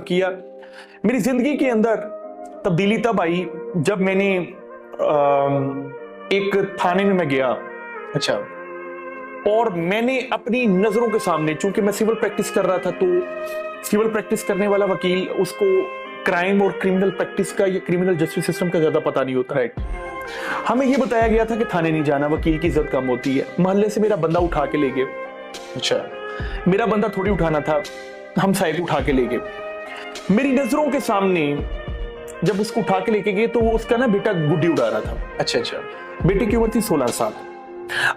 किया। मेरी जिंदगी के अंदर तब्दीली तब आई जब मैंने एक थाने में मैं गया। अच्छा। और मैंने अपनी नजरों के सामने, चूंकि मैं सिविल प्रैक्टिस कर रहा था, तो सिविल प्रैक्टिस करने वाला वकील, उसको क्राइम और क्रिमिनल प्रैक्टिस का या क्रिमिनल जस्टिस सिस्टम का ज्यादा पता नहीं होता। राइट। हमें यह बताया गया था कि थाने नहीं जाना, वकील की इज्जत कम होती है। मोहल्ले से मेरा बंदा उठा के ले गए। अच्छा। मेरा बंदा थोड़ी उठाना था, हम साइड उठा के ले गए। मेरी नजरों के सामने जब उसको उठा के लेके गए तो वो उसका ना बेटा गुड्डी उड़ा रहा था। अच्छा अच्छा। बेटे की उम्र थी 16 साल।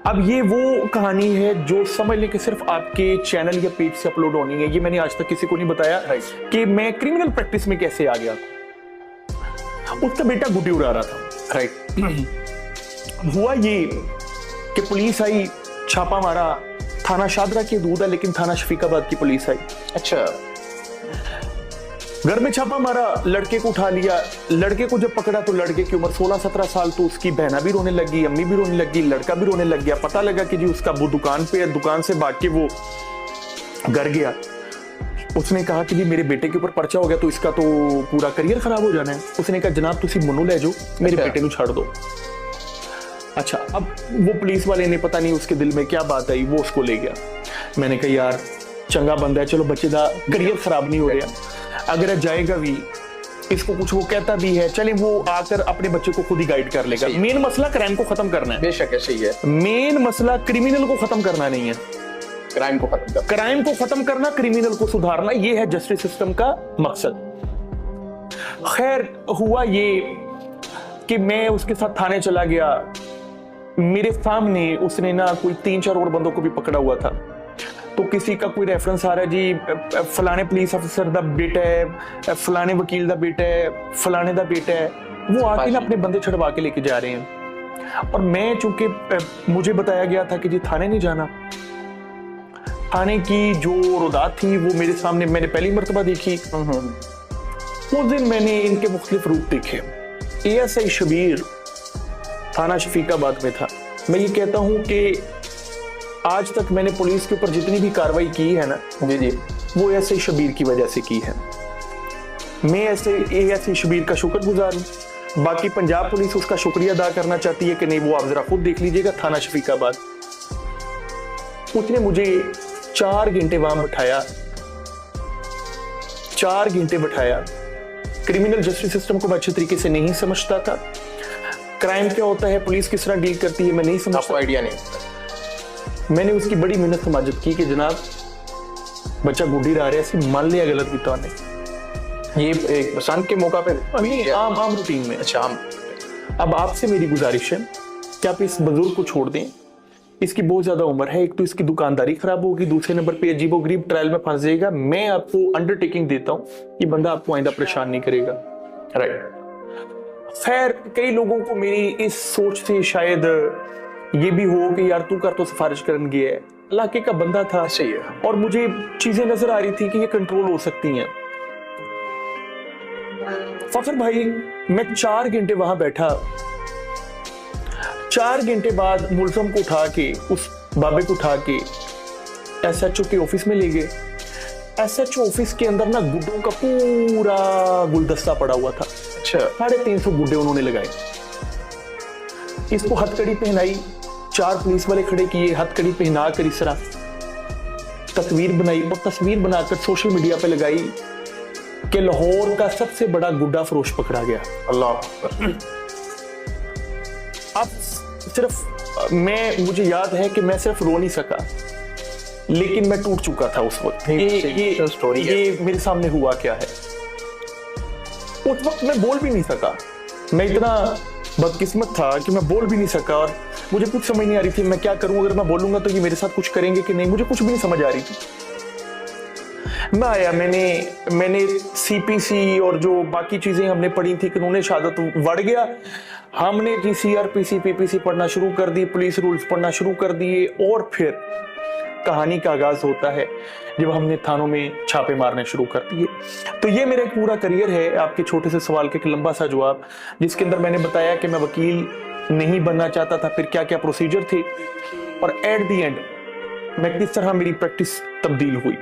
अब ये वो कहानी है जो समझ लें कि सिर्फ आपके चैनल या पेज से अपलोड होनी है। ये मैंने आज तक किसी को नहीं बताया कि मैं क्रिमिनल प्रैक्टिस में कैसे आ गया। उसका बेटा गुड्डी उड़ा रहा था। राइट। हुआ ये कि पुलिस आई, छापा मारा। थाना शादरा की हदूद है लेकिन थाना शफीकाबाद की पुलिस आई। अच्छा। घर में छापा मारा, लड़के को उठा लिया। लड़के को जब पकड़ा तो लड़के की उम्र 16-17 साल। तो उसकी बहना भी रोने लगी, अम्मी भी रोने लगी, लड़का भी रोने लग गया। पता लगा कि जी उसका वो दुकान पे है, दुकान से भाग के वो घर गया। उसने कहा कि जी मेरे बेटे के ऊपर पर्चा हो गया तो इसका तो पूरा करियर खराब हो जाना है। उसने कहा जनाब तुसी मनु ले जाओ, मेरे बेटे को छाड़ दो। अच्छा, अब वो पुलिस वाले ने पता नहीं उसके दिल में क्या बात आई, वो उसको ले गया। मैंने कहा यार चंगा बंदा है, चलो बच्चे का करियर खराब नहीं हो रहा। अगर जाएगा भी, इसको कुछ वो कहता भी है, चले वो आकर अपने बच्चे को खुद ही गाइड कर लेगा। मेन मसला क्राइम को खत्म करना है। बेशक है, सही है। मेन मसला क्रिमिनल को खत्म करना नहीं है, क्राइम को खत्म करना। क्राइम को खत्म करना, क्रिमिनल को सुधारना, ये है जस्टिस सिस्टम का मकसद। खैर हुआ ये कि मैं उसके साथ थाने चला गया। मेरे सामने उसने ना कोई 3-4 और बंदों को भी पकड़ा हुआ था। तो किसी का कोई रेफरेंस आ रहा है जी फलाने पुलिस अफसर दा बेटा है, फलाने वकील दा बेटा है, फलाने दा बेटा है। वो आके ना अपने बंदे छुड़वा के लेके जा रहे हैं। और मैं चूंकि मुझे बताया गया था कि जी थाने नहीं जाना, थाने की जो रुदात थी वो मेरे सामने मैंने पहली मर्तबा देखी। उस दिन मैंने इनके मुख्तलिफ रूप देखे। ASI शबीर थाना शफीकाबाद में था। मैं ये कहता हूं कि आज तक मैंने पुलिस के ऊपर जितनी भी कार्रवाई की है ना, जी, वो ASI शबीर की वजह से की है। मैं ऐसे ASI शबीर का शुक्रगुजार हूं। बाकी पंजाब पुलिस उसका शुक्रिया अदा करना चाहती है कि नहीं, वो आप जरा खुद देख लीजिएगा। थाना शफीकाबाद उसने मुझे 4 घंटे वहां बिठाया, 4 घंटे बिठाया। क्रिमिनल जस्टिस सिस्टम को मैं अच्छे तरीके से नहीं समझता था। क्राइम क्या होता है, पुलिस किस तरह डील करती है, मैं नहीं समझता। आपको आइडिया नहीं। मैंने उसकी बड़ी मेहनत समाजत की कि जनाब बच्चा गुड्डी रहा है, मान लिया गलत भी तो नहीं। ये एक बसंत के मौका पे आम रूटीन में। अच्छा, आम। अब आपसे मेरी गुजारिश है कि आप इस बुजुर्ग को छोड़ दें। इसकी बहुत ज्यादा उम्र है, एक तो इसकी दुकानदारी खराब होगी, दूसरे नंबर पे अजीबोगरीब ट्रायल में फंस जाएगा। मैं आपको अंडरटेकिंग देता हूं कि बंदा आपको आइंदा परेशान नहीं करेगा। राइट। खैर कई लोगों को मेरी इस सोच से शायद ये भी हो कि यार तू कर तो सिफारिश करन गया है। इलाके का बंदा था, सही है। और मुझे चीजें नजर आ रही थी कि ये कंट्रोल हो सकती हैं। फखर भाई, मैं 4 घंटे वहां बैठा। 4 घंटे बाद मुलजम को उठा के, उस बाबे को उठा के SHO के ऑफिस में ले गए। SHO ऑफिस के अंदर ना गुड्डों का पूरा गुलदस्ता पड़ा हुआ था। अच्छा। 350 गुड्डे उन्होंने लगाए। इसको हथकड़ी पहनाई, 4 पुलिस वाले खड़े किए, हथकड़ी पहना कर इस तरह तस्वीर बनाई, और तस्वीर बनाकर सोशल मीडिया पे लगाई कि लाहौर का सबसे बड़ा गुड्डा फरोश पकड़ा गया। अल्लाह। अब सिर्फ मुझे याद है कि मैं सिर्फ रो नहीं सका, लेकिन मैं टूट चुका था उस वक्त। ये स्टोरी है। ये मेरे सामने हुआ क्या है। उस वक्त मैं बोल भी नहीं सका। मैं इतना बदकिस्मत था कि मैं बोल भी नहीं सका, और मुझे कुछ समझ नहीं आ रही थी मैं क्या करूं। अगर मैं बोलूंगा तो ये मेरे साथ कुछ करेंगे कि नहीं, मुझे कुछ भी नहीं समझ आ रही थी। मैं आया, मैंने CPC और जो बाकी चीजें हमने पढ़ी थी, कानून शहादत बढ़ गया। हमने CRPC PPC पढ़ना शुरू कर दी, पुलिस रूल्स पढ़ना शुरू कर दिए, और फिर कहानी का आगाज होता है जब हमने थानों में छापे मारने शुरू कर दिए। तो ये मेरा एक पूरा करियर है। आपके छोटे से सवाल के एक लंबा सा जवाब, जिसके अंदर मैंने बताया कि मैं वकील नहीं बनना चाहता था, फिर क्या क्या प्रोसीजर थे, और एट द एंड मैं किस तरह मेरी प्रैक्टिस तब्दील हुई।